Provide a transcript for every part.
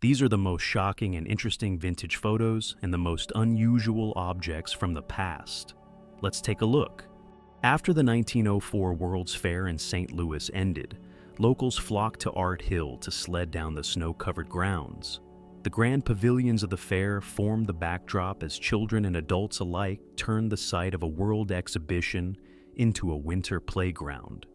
These are the most shocking and interesting vintage photos and the most unusual objects from the past. Let's take a look. After the 1904 World's Fair in St. Louis ended, locals flocked to Art Hill to sled down the snow-covered grounds. The grand pavilions of the fair formed the backdrop as children and adults alike turned the site of a world exhibition into a winter playground.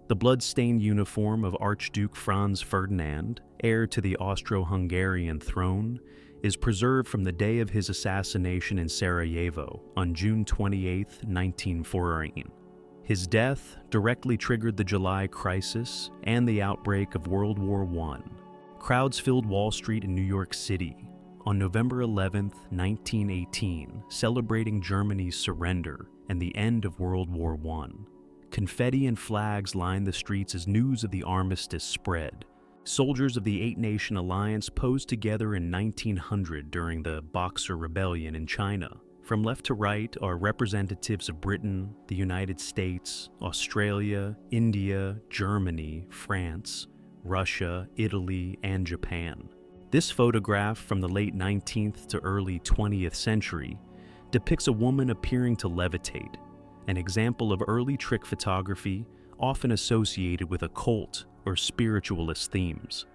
The blood-stained uniform of Archduke Franz Ferdinand, heir to the Austro-Hungarian throne, is preserved from the day of his assassination in Sarajevo on June 28, 1914. His death directly triggered the July Crisis and the outbreak of World War I. Crowds filled Wall Street in New York City on November 11, 1918, celebrating Germany's surrender and the end of World War I. Confetti and flags lined the streets as news of the armistice spread. Soldiers of the Eight-Nation Alliance posed together in 1900 during the Boxer Rebellion in China. From left to right are representatives of Britain, the United States, Australia, India, Germany, France, Russia, Italy, and Japan. This photograph from the late 19th to early 20th century depicts a woman appearing to levitate, an example of early trick photography often associated with occult or spiritualist themes.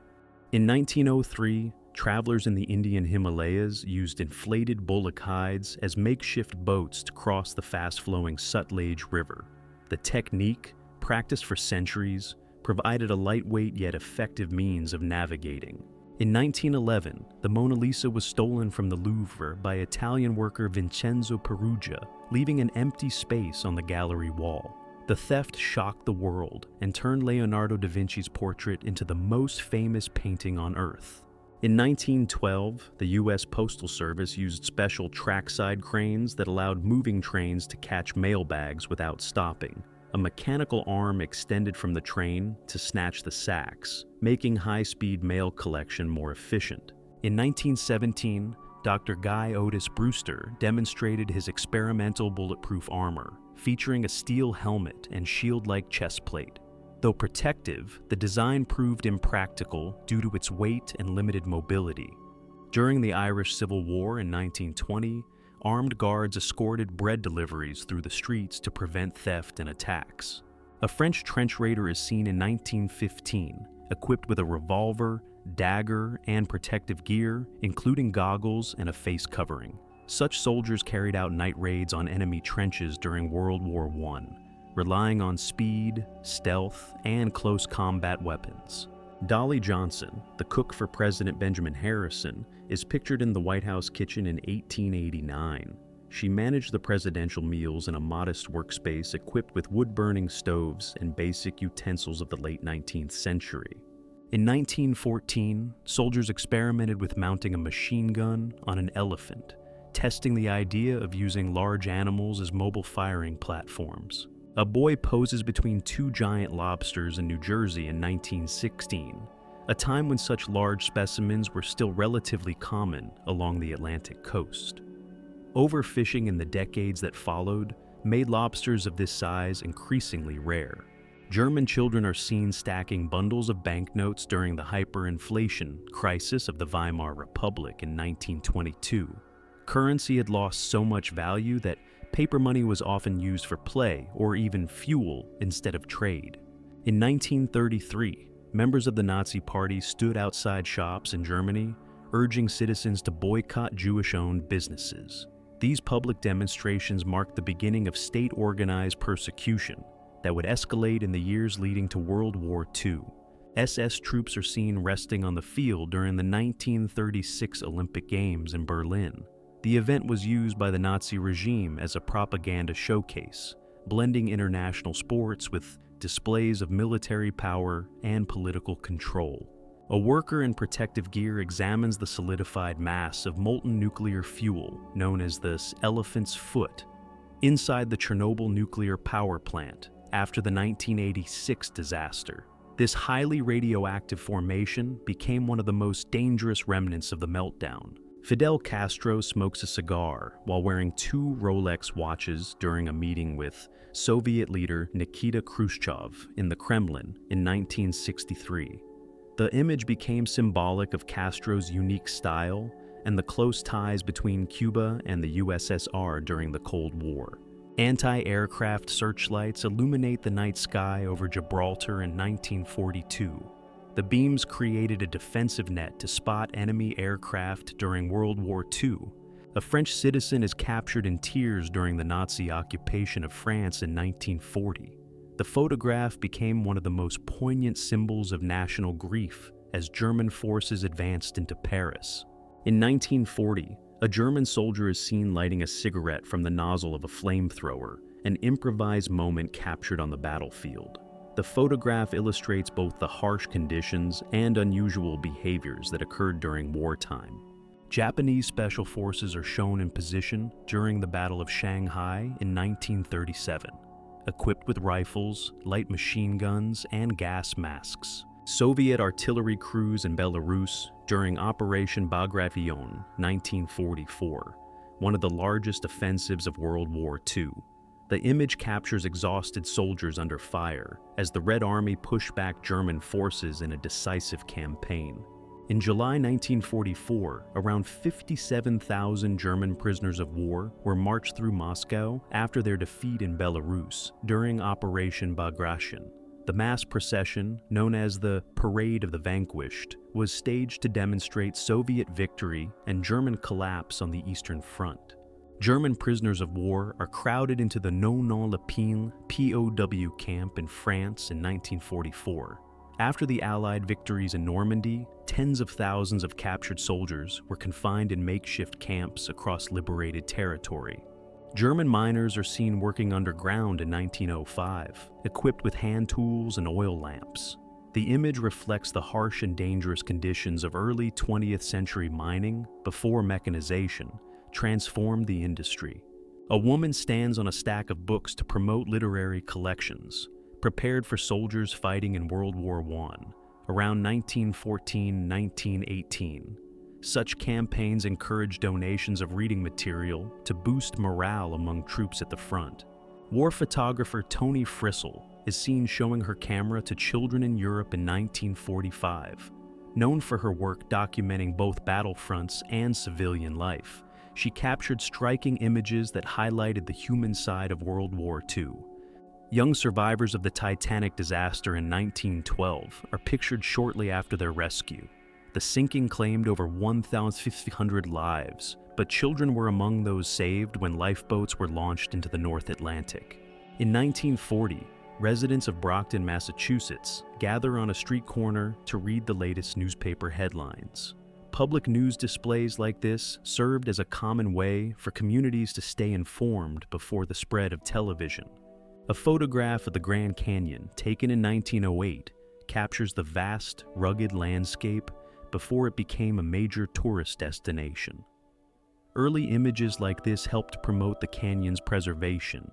In 1903, travelers in the Indian Himalayas used inflated bullock hides as makeshift boats to cross the fast-flowing Sutlej River. The technique, practiced for centuries, provided a lightweight yet effective means of navigating. In 1911, the Mona Lisa was stolen from the Louvre by Italian worker Vincenzo Peruggia, leaving an empty space on the gallery wall. The theft shocked the world and turned Leonardo da Vinci's portrait into the most famous painting on Earth. In 1912, the U.S. Postal Service used special trackside cranes that allowed moving trains to catch mail bags without stopping. A mechanical arm extended from the train to snatch the sacks, making high-speed mail collection more efficient. In 1917, Dr. Guy Otis Brewster demonstrated his experimental bulletproof armor, featuring a steel helmet and shield-like chest plate. Though protective, the design proved impractical due to its weight and limited mobility. During the Irish Civil War in 1920, armed guards escorted bread deliveries through the streets to prevent theft and attacks. A French trench raider is seen in 1915, equipped with a revolver, dagger, and protective gear, including goggles and a face covering. Such soldiers carried out night raids on enemy trenches during World War I, relying on speed, stealth, and close combat weapons. Dolly Johnson, the cook for President Benjamin Harrison, is pictured in the White House kitchen in 1889. She managed the presidential meals in a modest workspace equipped with wood-burning stoves and basic utensils of the late 19th century. In 1914, soldiers experimented with mounting a machine gun on an elephant, testing the idea of using large animals as mobile firing platforms. A boy poses between two giant lobsters in New Jersey in 1916, a time when such large specimens were still relatively common along the Atlantic coast. Overfishing in the decades that followed made lobsters of this size increasingly rare. German children are seen stacking bundles of banknotes during the hyperinflation crisis of the Weimar Republic in 1922. Currency had lost so much value that paper money was often used for play or even fuel instead of trade. In 1933, members of the Nazi Party stood outside shops in Germany, urging citizens to boycott Jewish-owned businesses. These public demonstrations marked the beginning of state-organized persecution that would escalate in the years leading to World War II. SS troops are seen resting on the field during the 1936 Olympic Games in Berlin. The event was used by the Nazi regime as a propaganda showcase, blending international sports with displays of military power and political control. A worker in protective gear examines the solidified mass of molten nuclear fuel known as the elephant's foot inside the Chernobyl nuclear power plant after the 1986 disaster. This highly radioactive formation became one of the most dangerous remnants of the meltdown. Fidel Castro smokes a cigar while wearing two Rolex watches during a meeting with Soviet leader Nikita Khrushchev in the Kremlin in 1963. The image became symbolic of Castro's unique style and the close ties between Cuba and the USSR during the Cold War. Anti-aircraft searchlights illuminate the night sky over Gibraltar in 1942. The beams created a defensive net to spot enemy aircraft during World War II. A French citizen is captured in tears during the Nazi occupation of France in 1940. The photograph became one of the most poignant symbols of national grief as German forces advanced into Paris. In 1940, a German soldier is seen lighting a cigarette from the nozzle of a flamethrower, an improvised moment captured on the battlefield. The photograph illustrates both the harsh conditions and unusual behaviors that occurred during wartime. Japanese special forces are shown in position during the Battle of Shanghai in 1937, equipped with rifles, light machine guns, and gas masks. Soviet artillery crews in Belarus during Operation Bagration, 1944, one of the largest offensives of World War II. The image captures exhausted soldiers under fire as the Red Army pushed back German forces in a decisive campaign. In July 1944, around 57,000 German prisoners of war were marched through Moscow after their defeat in Belarus during Operation Bagration. The mass procession, known as the Parade of the Vanquished, was staged to demonstrate Soviet victory and German collapse on the Eastern Front. German prisoners of war are crowded into the Nonon-le-Pin POW camp in France in 1944. After the Allied victories in Normandy, tens of thousands of captured soldiers were confined in makeshift camps across liberated territory. German miners are seen working underground in 1905, equipped with hand tools and oil lamps. The image reflects the harsh and dangerous conditions of early 20th century mining before mechanization transformed the industry. A woman stands on a stack of books to promote literary collections, prepared for soldiers fighting in World War I, around 1914-1918. Such campaigns encourage donations of reading material to boost morale among troops at the front. War photographer Toni Frissell is seen showing her camera to children in Europe in 1945. Known for her work documenting both battlefronts and civilian life, she captured striking images that highlighted the human side of World War II. Young survivors of the Titanic disaster in 1912 are pictured shortly after their rescue. The sinking claimed over 1,500 lives, but children were among those saved when lifeboats were launched into the North Atlantic. In 1940, residents of Brockton, Massachusetts, gather on a street corner to read the latest newspaper headlines. Public news displays like this served as a common way for communities to stay informed before the spread of television. A photograph of the Grand Canyon, taken in 1908, captures the vast, rugged landscape before it became a major tourist destination. Early images like this helped promote the canyon's preservation,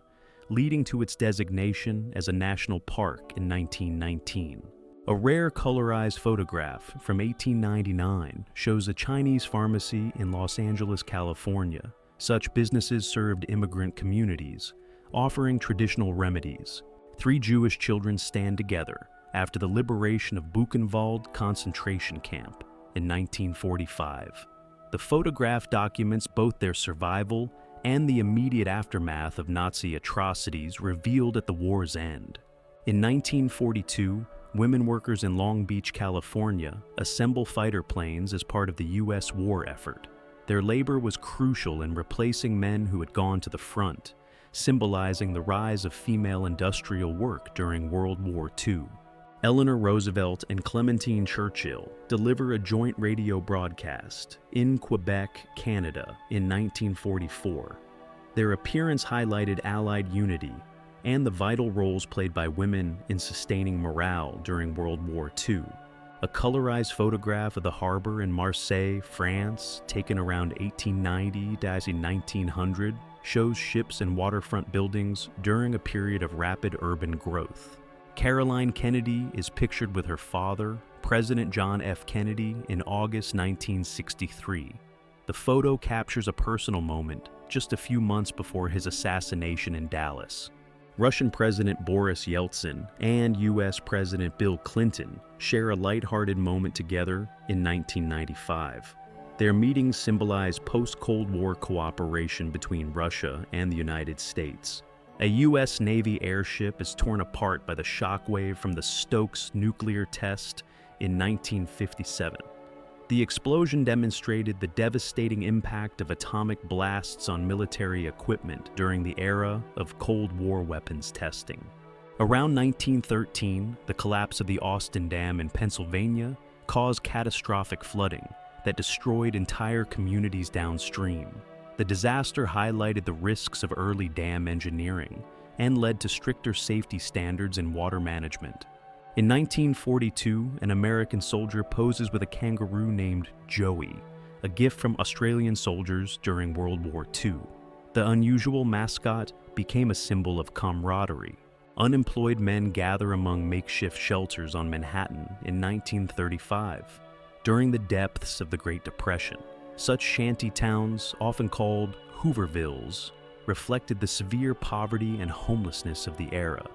leading to its designation as a national park in 1919. A rare colorized photograph from 1899 shows a Chinese pharmacy in Los Angeles, California. Such businesses served immigrant communities, offering traditional remedies. 3 Jewish children stand together after the liberation of Buchenwald concentration camp in 1945. The photograph documents both their survival and the immediate aftermath of Nazi atrocities revealed at the war's end. In 1942, women workers in Long Beach, California, assemble fighter planes as part of the U.S. war effort. Their labor was crucial in replacing men who had gone to the front, symbolizing the rise of female industrial work during World War II. Eleanor Roosevelt and Clementine Churchill deliver a joint radio broadcast in Quebec, Canada in 1944. Their appearance highlighted Allied unity and the vital roles played by women in sustaining morale during World War II. A colorized photograph of the harbor in Marseille, France, taken around 1890-1900, shows ships and waterfront buildings during a period of rapid urban growth. Caroline Kennedy is pictured with her father, President John F. Kennedy, in August 1963. The photo captures a personal moment just a few months before his assassination in Dallas. Russian President Boris Yeltsin and U.S. President Bill Clinton share a lighthearted moment together in 1995. Their meetings symbolize post-Cold War cooperation between Russia and the United States. A U.S. Navy airship is torn apart by the shockwave from the Stokes nuclear test in 1957. The explosion demonstrated the devastating impact of atomic blasts on military equipment during the era of Cold War weapons testing. Around 1913, the collapse of the Austin Dam in Pennsylvania caused catastrophic flooding that destroyed entire communities downstream. The disaster highlighted the risks of early dam engineering and led to stricter safety standards in water management. In 1942, an American soldier poses with a kangaroo named Joey, a gift from Australian soldiers during World War II. The unusual mascot became a symbol of camaraderie. Unemployed men gather among makeshift shelters on Manhattan in 1935, during the depths of the Great Depression. Such shanty towns, often called Hoovervilles, reflected the severe poverty and homelessness of the era.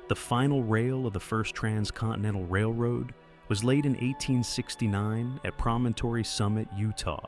The final rail of the first transcontinental railroad was laid in 1869 at Promontory Summit, Utah.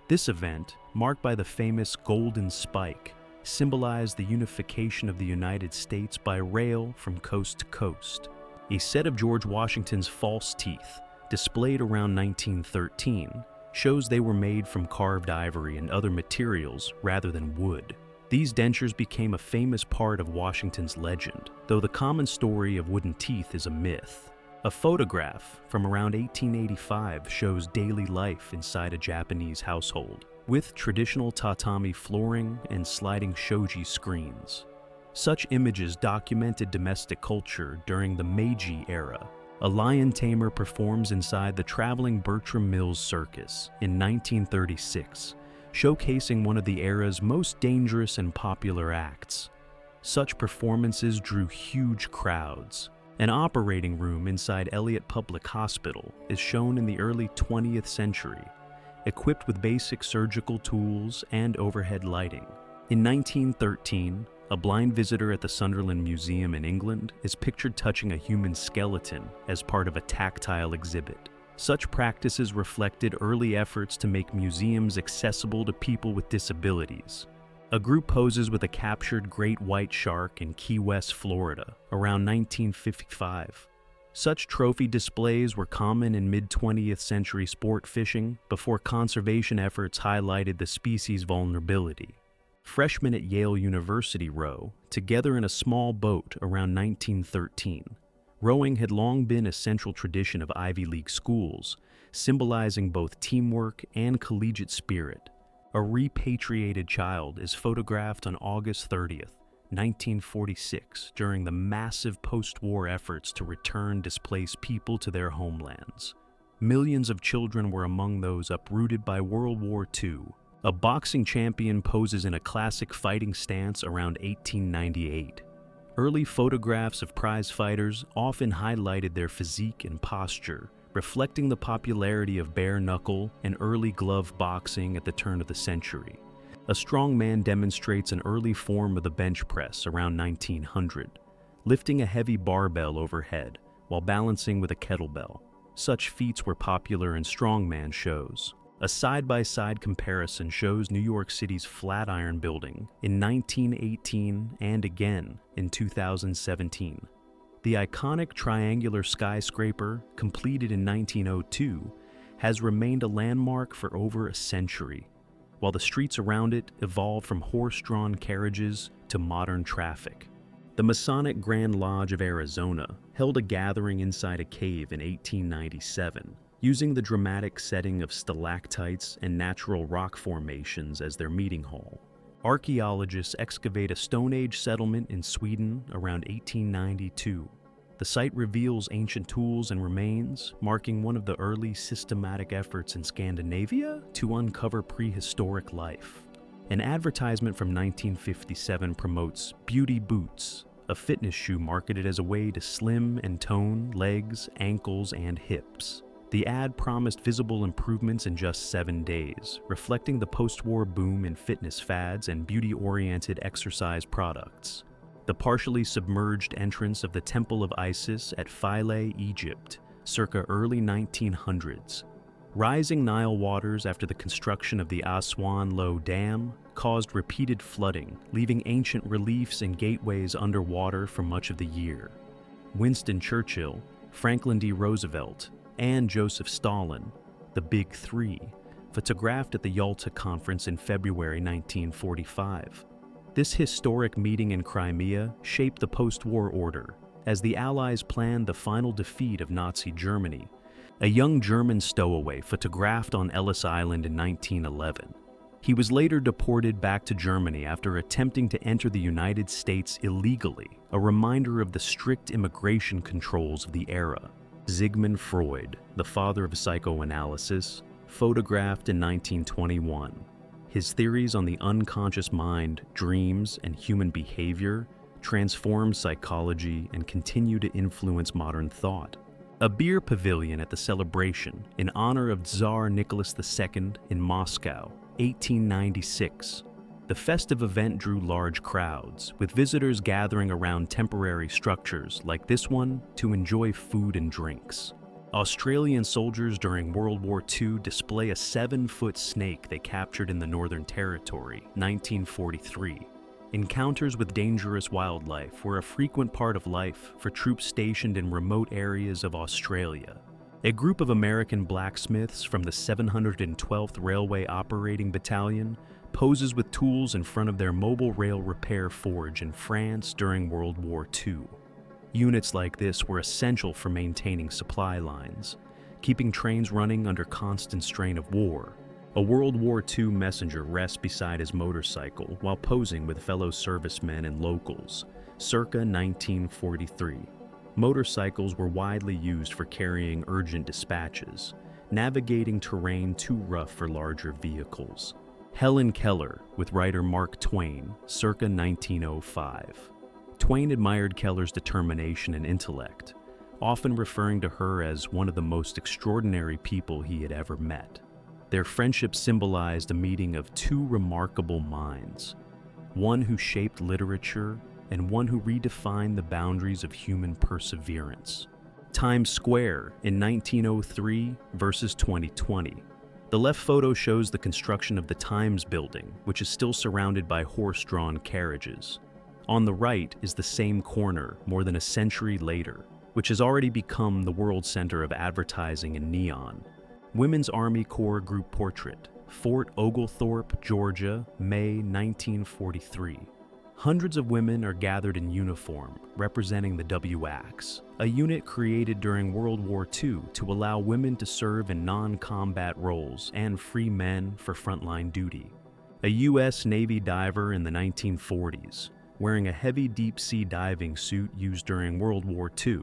This event, marked by the famous Golden Spike, symbolized the unification of the United States by rail from coast to coast. A set of George Washington's false teeth, displayed around 1913, shows they were made from carved ivory and other materials rather than wood. These dentures became a famous part of Washington's legend, though the common story of wooden teeth is a myth. A photograph from around 1885 shows daily life inside a Japanese household, with traditional tatami flooring and sliding shoji screens. Such images documented domestic culture during the Meiji era. A lion tamer performs inside the traveling Bertram Mills Circus in 1936, showcasing one of the era's most dangerous and popular acts. Such performances drew huge crowds. An operating room inside Elliott Public Hospital is shown in the early 20th century, equipped with basic surgical tools and overhead lighting. In 1913, a blind visitor at the Sunderland Museum in England is pictured touching a human skeleton as part of a tactile exhibit. Such practices reflected early efforts to make museums accessible to people with disabilities. A group poses with a captured great white shark in Key West, Florida, around 1955. Such trophy displays were common in mid-20th century sport fishing before conservation efforts highlighted the species' vulnerability. Freshmen at Yale University row together in a small boat around 1913. Rowing had long been a central tradition of Ivy League schools, symbolizing both teamwork and collegiate spirit. A repatriated child is photographed on August 30th, 1946, during the massive post-war efforts to return displaced people to their homelands. Millions of children were among those uprooted by World War II. A boxing champion poses in a classic fighting stance around 1898. Early photographs of prize fighters often highlighted their physique and posture, reflecting the popularity of bare-knuckle and early glove boxing at the turn of the century. A strong man demonstrates an early form of the bench press around 1900, lifting a heavy barbell overhead while balancing with a kettlebell. Such feats were popular in strongman shows. A side-by-side comparison shows New York City's Flatiron Building in 1918 and again in 2017. The iconic triangular skyscraper, completed in 1902, has remained a landmark for over a century, while the streets around it evolved from horse-drawn carriages to modern traffic. The Masonic Grand Lodge of Arizona held a gathering inside a cave in 1897, using the dramatic setting of stalactites and natural rock formations as their meeting hall. Archaeologists excavate a Stone Age settlement in Sweden around 1892. The site reveals ancient tools and remains, marking one of the early systematic efforts in Scandinavia to uncover prehistoric life. An advertisement from 1957 promotes Beauty Boots, a fitness shoe marketed as a way to slim and tone legs, ankles, and hips. The ad promised visible improvements in just 7 days, reflecting the post-war boom in fitness fads and beauty-oriented exercise products. the partially submerged entrance of the Temple of Isis at Philae, Egypt, circa early 1900s. Rising Nile waters after the construction of the Aswan Low Dam caused repeated flooding, leaving ancient reliefs and gateways underwater for much of the year. Winston Churchill, Franklin D. Roosevelt, and Joseph Stalin, the Big Three, photographed at the Yalta Conference in February 1945. This historic meeting in Crimea shaped the post-war order, as the Allies planned the final defeat of Nazi Germany. A young German stowaway photographed on Ellis Island in 1911. He was later deported back to Germany after attempting to enter the United States illegally, a reminder of the strict immigration controls of the era. Sigmund Freud, the father of psychoanalysis, photographed in 1921. His theories on the unconscious mind, dreams, and human behavior transformed psychology and continue to influence modern thought. A beer pavilion at the celebration in honor of Tsar Nicholas II in Moscow, 1896. The festive event drew large crowds, with visitors gathering around temporary structures like this one to enjoy food and drinks. Australian soldiers during World War II display a 7-foot snake they captured in the Northern Territory, 1943. Encounters with dangerous wildlife were a frequent part of life for troops stationed in remote areas of Australia. A group of American blacksmiths from the 712th Railway Operating Battalion poses with tools in front of their mobile rail repair forge in France during World War II. Units like this were essential for maintaining supply lines, keeping trains running under constant strain of war. A World War II messenger rests beside his motorcycle while posing with fellow servicemen and locals, circa 1943. Motorcycles were widely used for carrying urgent dispatches, navigating terrain too rough for larger vehicles. Helen Keller with writer Mark Twain, circa 1905. Twain admired Keller's determination and intellect, often referring to her as one of the most extraordinary people he had ever met. Their friendship symbolized a meeting of two remarkable minds, one who shaped literature and one who redefined the boundaries of human perseverance. Times Square in 1903 versus 2020. The left photo shows the construction of the Times building, which is still surrounded by horse-drawn carriages. On the right is the same corner more than a century later, which has already become the world center of advertising and neon. Women's Army Corps group portrait, Fort Oglethorpe, Georgia, May 1943. Hundreds of women are gathered in uniform, representing the WACS, a unit created during World War II to allow women to serve in non-combat roles and free men for frontline duty. A U.S. Navy diver in the 1940s, wearing a heavy deep-sea diving suit used during World War II.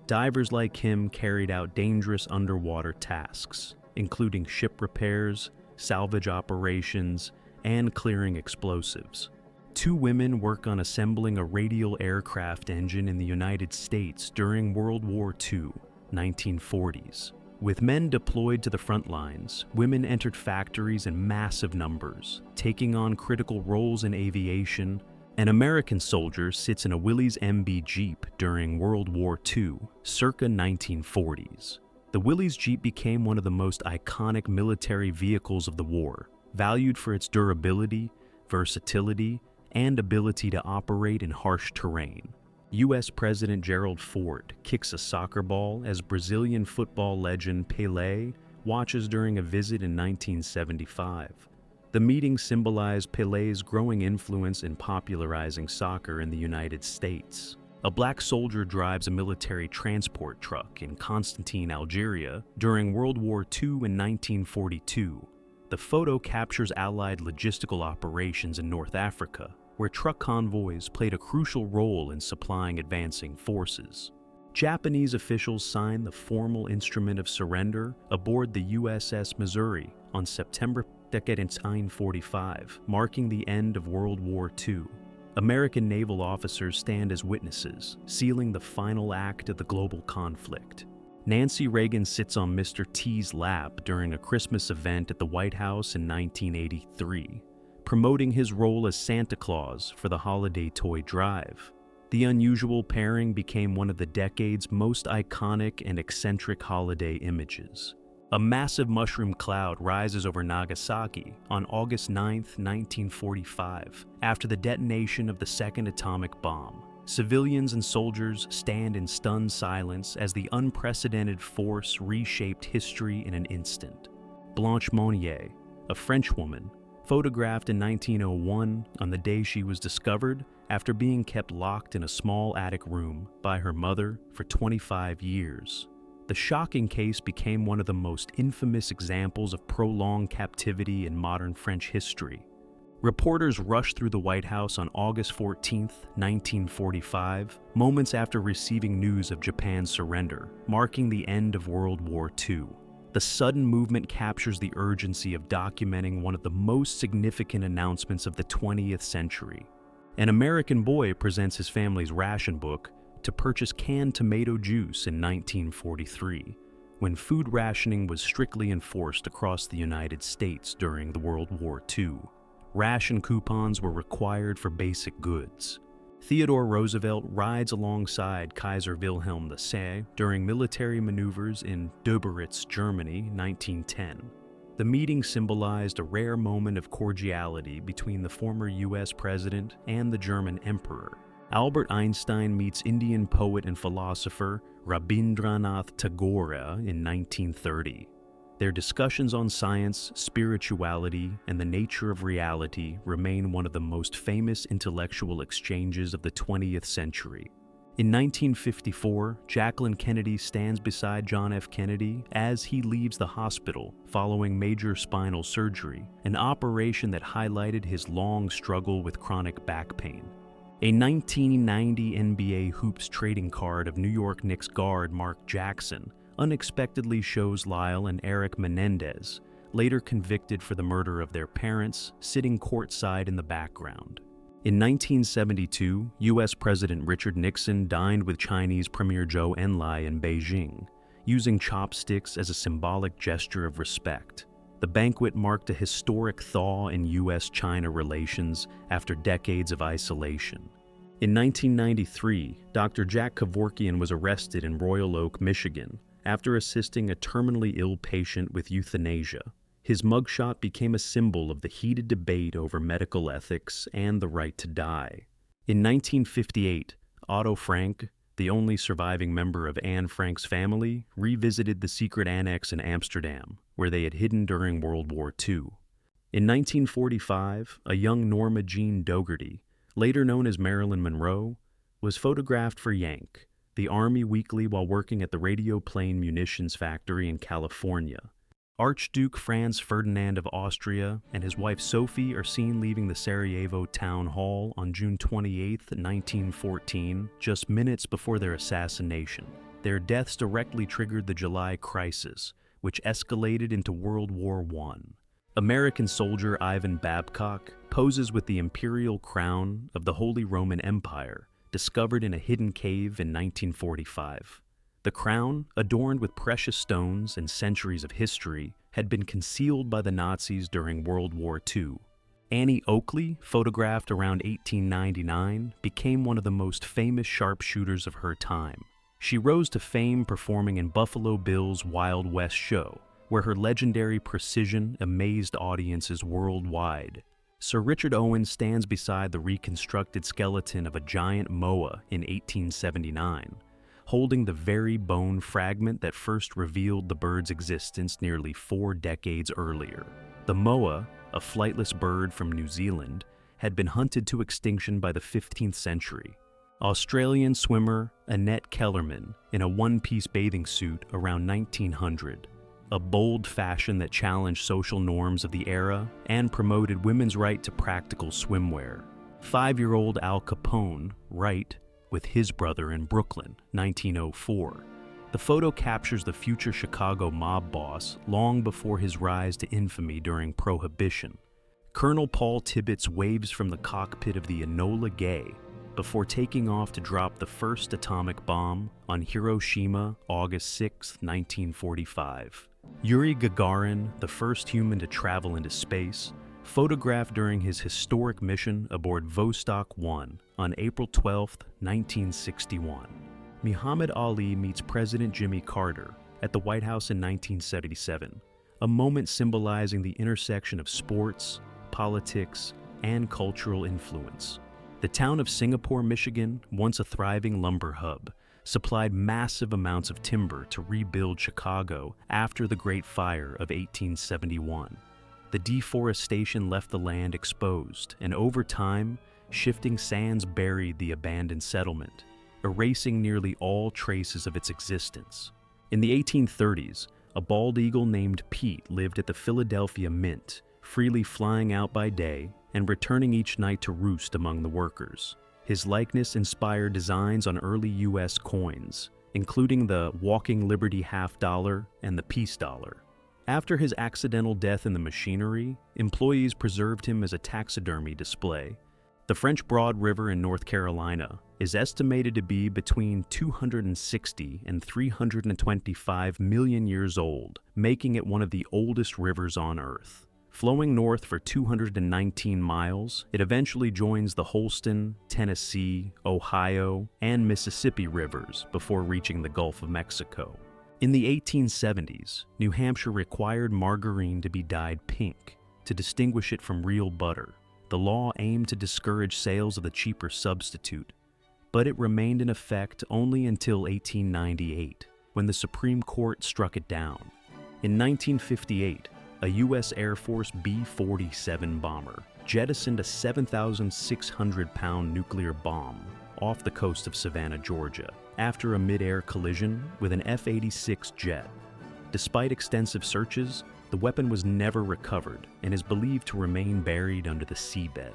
Divers like him carried out dangerous underwater tasks, including ship repairs, salvage operations, and clearing explosives. Two women work on assembling a radial aircraft engine in the United States during World War II, 1940s. With men deployed to the front lines, women entered factories in massive numbers, taking on critical roles in aviation. An American soldier sits in a Willys MB Jeep during World War II, circa 1940s. The Willys Jeep became one of the most iconic military vehicles of the war, valued for its durability, versatility, and ability to operate in harsh terrain. U.S. President Gerald Ford kicks a soccer ball as Brazilian football legend Pelé watches during a visit in 1975. The meeting symbolized Pelé's growing influence in popularizing soccer in the United States. A black soldier drives a military transport truck in Constantine, Algeria, during World War II in 1942. The photo captures Allied logistical operations in North Africa, where truck convoys played a crucial role in supplying advancing forces. Japanese officials signed the formal instrument of surrender aboard the USS Missouri on September 2, 1945, marking the end of World War II. American naval officers stand as witnesses, sealing the final act of the global conflict. Nancy Reagan sits on Mr. T's lap during a Christmas event at the White House in 1983, promoting his role as Santa Claus for the holiday toy drive. The unusual pairing became one of the decade's most iconic and eccentric holiday images. A massive mushroom cloud rises over Nagasaki on August 9, 1945, after the detonation of the second atomic bomb. Civilians and soldiers stand in stunned silence as the unprecedented force reshaped history in an instant. Blanche Monnier, a French woman, photographed in 1901 on the day she was discovered after being kept locked in a small attic room by her mother for 25 years. The shocking case became one of the most infamous examples of prolonged captivity in modern French history. Reporters rushed through the White House on August 14, 1945, moments after receiving news of Japan's surrender, marking the end of World War II. The sudden movement captures the urgency of documenting one of the most significant announcements of the 20th century. An American boy presents his family's ration book to purchase canned tomato juice in 1943, when food rationing was strictly enforced across the United States during the World War II. Ration coupons were required for basic goods. Theodore Roosevelt rides alongside Kaiser Wilhelm II during military maneuvers in Döberitz, Germany, 1910. The meeting symbolized a rare moment of cordiality between the former U.S. president and the German emperor. Albert Einstein meets Indian poet and philosopher Rabindranath Tagore in 1930. Their discussions on science, spirituality, and the nature of reality remain one of the most famous intellectual exchanges of the 20th century. In 1954, Jacqueline Kennedy stands beside John F. Kennedy as he leaves the hospital following major spinal surgery, an operation that highlighted his long struggle with chronic back pain. A 1990 NBA Hoops trading card of New York Knicks guard Mark Jackson unexpectedly shows Lyle and Eric Menendez, later convicted for the murder of their parents, sitting courtside in the background. In 1972, U.S. President Richard Nixon dined with Chinese Premier Zhou Enlai in Beijing, using chopsticks as a symbolic gesture of respect. The banquet marked a historic thaw in U.S.-China relations after decades of isolation. In 1993, Dr. Jack Kevorkian was arrested in Royal Oak, Michigan, after assisting a terminally ill patient with euthanasia. His mugshot became a symbol of the heated debate over medical ethics and the right to die. In 1958, Otto Frank, the only surviving member of Anne Frank's family, revisited the secret annex in Amsterdam, where they had hidden during World War II. In 1945, a young Norma Jean Dougherty, later known as Marilyn Monroe, was photographed for Yank, the Army Weekly, while working at the Radio Plane Munitions Factory in California. Archduke Franz Ferdinand of Austria and his wife Sophie are seen leaving the Sarajevo Town Hall on June 28, 1914, just minutes before their assassination. Their deaths directly triggered the July Crisis, which escalated into World War I. American soldier Ivan Babcock poses with the imperial crown of the Holy Roman Empire, discovered in a hidden cave in 1945. The crown, adorned with precious stones and centuries of history, had been concealed by the Nazis during World War II. Annie Oakley, photographed around 1899, became one of the most famous sharpshooters of her time. She rose to fame performing in Buffalo Bill's Wild West show, where her legendary precision amazed audiences worldwide. Sir Richard Owen stands beside the reconstructed skeleton of a giant moa in 1879, holding the very bone fragment that first revealed the bird's existence nearly 4 decades earlier. The moa, a flightless bird from New Zealand, had been hunted to extinction by the 15th century. Australian swimmer Annette Kellerman in a one-piece bathing suit around 1900, a bold fashion that challenged social norms of the era and promoted women's right to practical swimwear. 5-year-old Al Capone, right, with his brother in Brooklyn, 1904. The photo captures the future Chicago mob boss long before his rise to infamy during Prohibition. Colonel Paul Tibbets waves from the cockpit of the Enola Gay before taking off to drop the first atomic bomb on Hiroshima, August 6, 1945. Yuri Gagarin, the first human to travel into space, photographed during his historic mission aboard Vostok 1, on April 12, 1961. Muhammad Ali meets President Jimmy Carter at the White House in 1977, a moment symbolizing the intersection of sports, politics, and cultural influence. The town of Singapore, Michigan, once a thriving lumber hub, supplied massive amounts of timber to rebuild Chicago after the Great Fire of 1871. The deforestation left the land exposed, and over time, shifting sands buried the abandoned settlement, erasing nearly all traces of its existence. In the 1830s, a bald eagle named Pete lived at the Philadelphia Mint, freely flying out by day and returning each night to roost among the workers. His likeness inspired designs on early U.S. coins, including the Walking Liberty half dollar and the peace dollar. After his accidental death in the machinery, employees preserved him as a taxidermy display. The French Broad River in North Carolina is estimated to be between 260 and 325 million years old, making it one of the oldest rivers on Earth. Flowing north for 219 miles, it eventually joins the Holston, Tennessee, Ohio, and Mississippi rivers before reaching the Gulf of Mexico. In the 1870s, New Hampshire required margarine to be dyed pink to distinguish it from real butter. The law aimed to discourage sales of the cheaper substitute, but it remained in effect only until 1898, when the Supreme Court struck it down. In 1958, a U.S. Air Force B-47 bomber jettisoned a 7,600-pound nuclear bomb off the coast of Savannah, Georgia, after a mid-air collision with an F-86 jet. Despite extensive searches, the weapon was never recovered and is believed to remain buried under the seabed.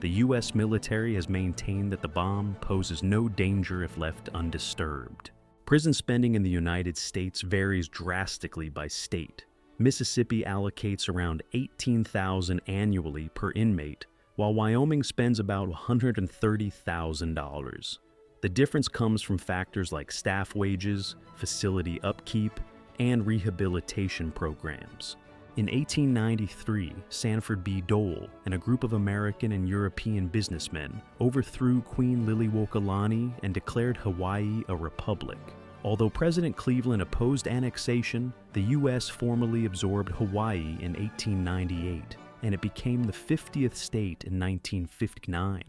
The U.S. military has maintained that the bomb poses no danger if left undisturbed. Prison spending in the United States varies drastically by state. Mississippi allocates around $18,000 annually per inmate, while Wyoming spends about $130,000. The difference comes from factors like staff wages, facility upkeep, and rehabilitation programs. In 1893, Sanford B. Dole and a group of American and European businessmen overthrew Queen Liliuokalani and declared Hawaii a republic. Although President Cleveland opposed annexation, the U.S. formally absorbed Hawaii in 1898, and it became the 50th state in 1959.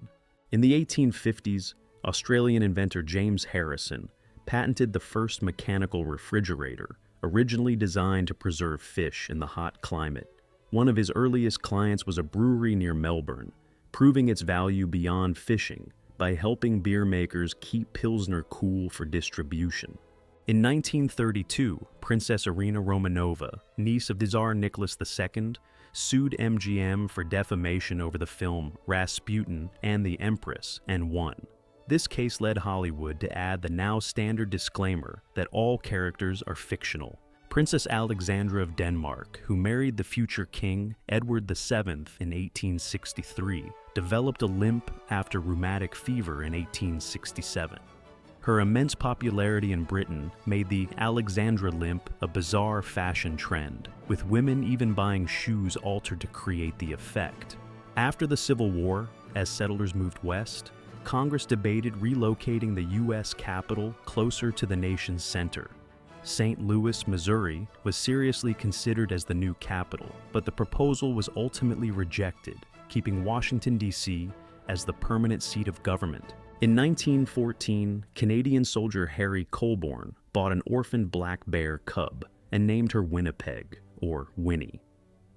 In the 1850s, Australian inventor James Harrison patented the first mechanical refrigerator, originally designed to preserve fish in the hot climate. One of his earliest clients was a brewery near Melbourne, proving its value beyond fishing by helping beer makers keep Pilsner cool for distribution. In 1932, Princess Irina Romanova, niece of Tsar Nicholas II, sued MGM for defamation over the film Rasputin and the Empress and won. This case led Hollywood to add the now standard disclaimer that all characters are fictional. Princess Alexandra of Denmark, who married the future king Edward VII in 1863, developed a limp after rheumatic fever in 1867. Her immense popularity in Britain made the Alexandra limp a bizarre fashion trend, with women even buying shoes altered to create the effect. After the Civil War, as settlers moved west, Congress debated relocating the U.S. capital closer to the nation's center. St. Louis, Missouri, was seriously considered as the new capital, but the proposal was ultimately rejected, keeping Washington, D.C. as the permanent seat of government. In 1914, Canadian soldier Harry Colborne bought an orphaned black bear cub and named her Winnipeg, or Winnie.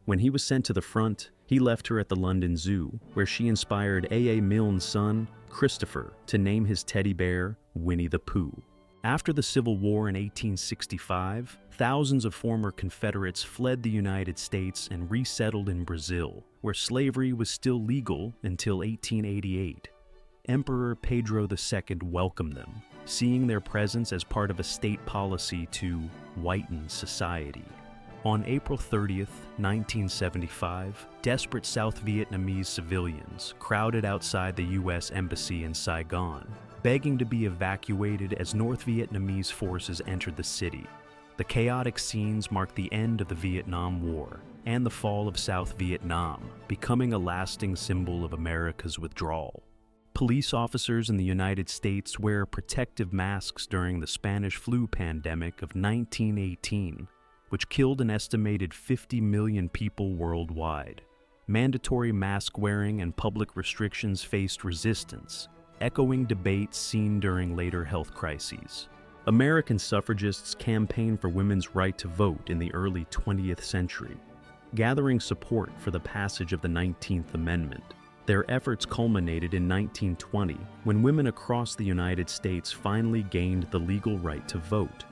When he was sent to the front, he left her at the London Zoo, where she inspired A.A. Milne's son, Christopher, to name his teddy bear Winnie the Pooh. After the Civil War in 1865, thousands of former Confederates fled the United States and resettled in Brazil, where slavery was still legal until 1888. Emperor Pedro II welcomed them, seeing their presence as part of a state policy to whiten society. On April 30th, 1975, desperate South Vietnamese civilians crowded outside the U.S. Embassy in Saigon, begging to be evacuated as North Vietnamese forces entered the city. The chaotic scenes marked the end of the Vietnam War and the fall of South Vietnam, becoming a lasting symbol of America's withdrawal. Police officers in the United States wear protective masks during the Spanish flu pandemic of 1918, which killed an estimated 50 million people worldwide. Mandatory mask wearing and public restrictions faced resistance, echoing debates seen during later health crises. American suffragists campaigned for women's right to vote in the early 20th century, gathering support for the passage of the 19th Amendment. Their efforts culminated in 1920, when women across the United States finally gained the legal right to vote.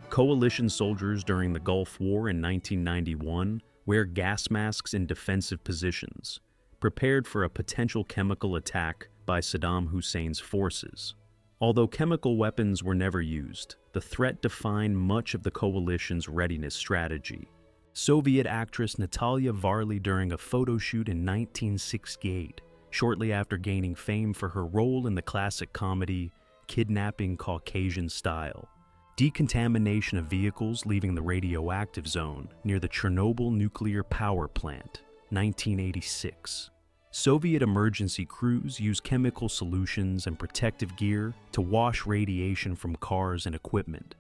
Coalition soldiers during the Gulf War in 1991 wear gas masks in defensive positions, prepared for a potential chemical attack by Saddam Hussein's forces. Although chemical weapons were never used, the threat defined much of the coalition's readiness strategy. Soviet actress Natalia Varley during a photo shoot in 1968, shortly after gaining fame for her role in the classic comedy Kidnapping Caucasian Style. Decontamination of vehicles leaving the radioactive zone near the Chernobyl nuclear power plant, 1986. Soviet emergency crews used chemical solutions and protective gear to wash radiation from cars and equipment.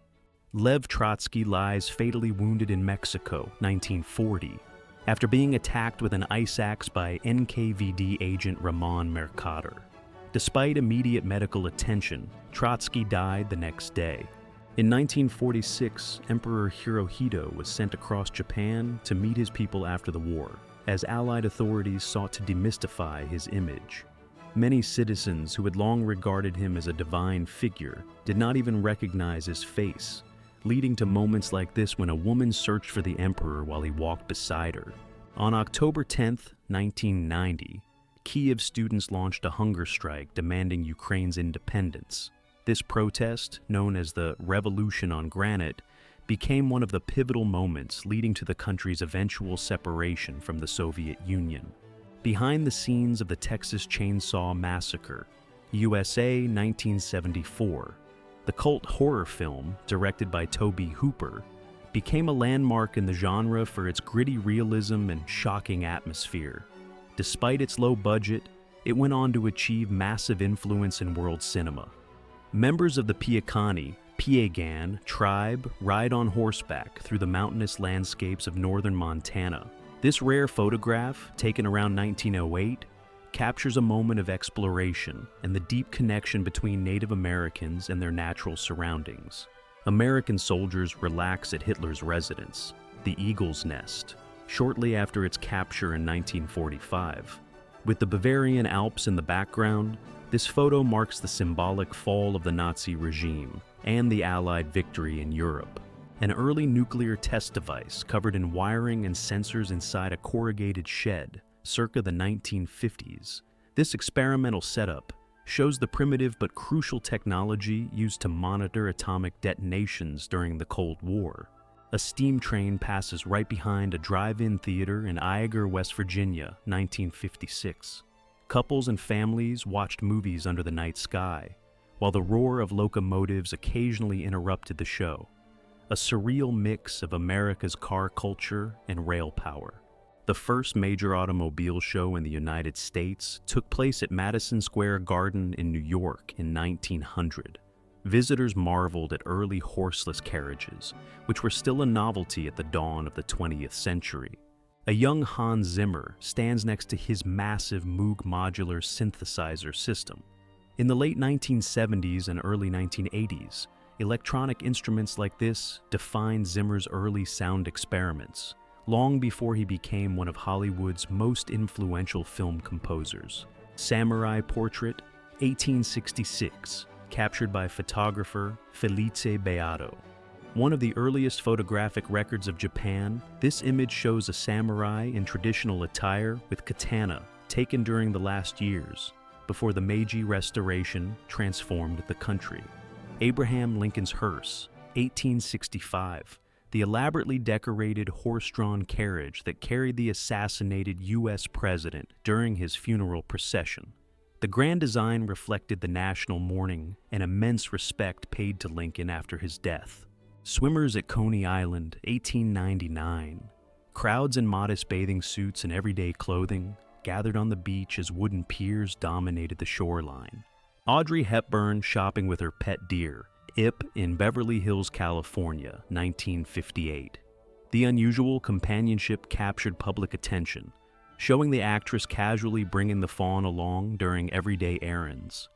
Lev Trotsky lies fatally wounded in Mexico, 1940, after being attacked with an ice axe by NKVD agent Ramon Mercader. Despite immediate medical attention, Trotsky died the next day. In 1946, Emperor Hirohito was sent across Japan to meet his people after the war, as Allied authorities sought to demystify his image. Many citizens who had long regarded him as a divine figure did not even recognize his face, leading to moments like this when a woman searched for the emperor while he walked beside her. On October 10, 1990, Kyiv students launched a hunger strike demanding Ukraine's independence. This protest, known as the Revolution on Granite, became one of the pivotal moments leading to the country's eventual separation from the Soviet Union. Behind the scenes of the Texas Chainsaw Massacre, USA 1974, the cult horror film, directed by Tobe Hooper, became a landmark in the genre for its gritty realism and shocking atmosphere. Despite its low budget, it went on to achieve massive influence in world cinema. Members of the Piegan tribe ride on horseback through the mountainous landscapes of northern Montana. This rare photograph, taken around 1908, captures a moment of exploration and the deep connection between Native Americans and their natural surroundings. American soldiers relax at Hitler's residence, the Eagle's Nest, shortly after its capture in 1945. With the Bavarian Alps in the background, this photo marks the symbolic fall of the Nazi regime and the Allied victory in Europe. An early nuclear test device covered in wiring and sensors inside a corrugated shed, circa the 1950s. This experimental setup shows the primitive but crucial technology used to monitor atomic detonations during the Cold War. A steam train passes right behind a drive-in theater in Iger, West Virginia, 1956. Couples and families watched movies under the night sky, while the roar of locomotives occasionally interrupted the show. A surreal mix of America's car culture and rail power. The first major automobile show in the United States took place at Madison Square Garden in New York in 1900. Visitors marveled at early horseless carriages, which were still a novelty at the dawn of the 20th century. A young Hans Zimmer stands next to his massive Moog modular synthesizer system. In the late 1970s and early 1980s, electronic instruments like this defined Zimmer's early sound experiments, long before he became one of Hollywood's most influential film composers. Samurai Portrait, 1866, captured by photographer Felice Beato. One of the earliest photographic records of Japan, this image shows a samurai in traditional attire with katana, taken during the last years, before the Meiji Restoration transformed the country. Abraham Lincoln's hearse, 1865, the elaborately decorated horse-drawn carriage that carried the assassinated U.S. president during his funeral procession. The grand design reflected the national mourning and immense respect paid to Lincoln after his death. Swimmers at Coney Island, 1899. Crowds in modest bathing suits and everyday clothing gathered on the beach as wooden piers dominated the shoreline. Audrey Hepburn shopping with her pet deer, Ip in Beverly Hills, California, 1958. The unusual companionship captured public attention, showing the actress casually bringing the fawn along during everyday errands.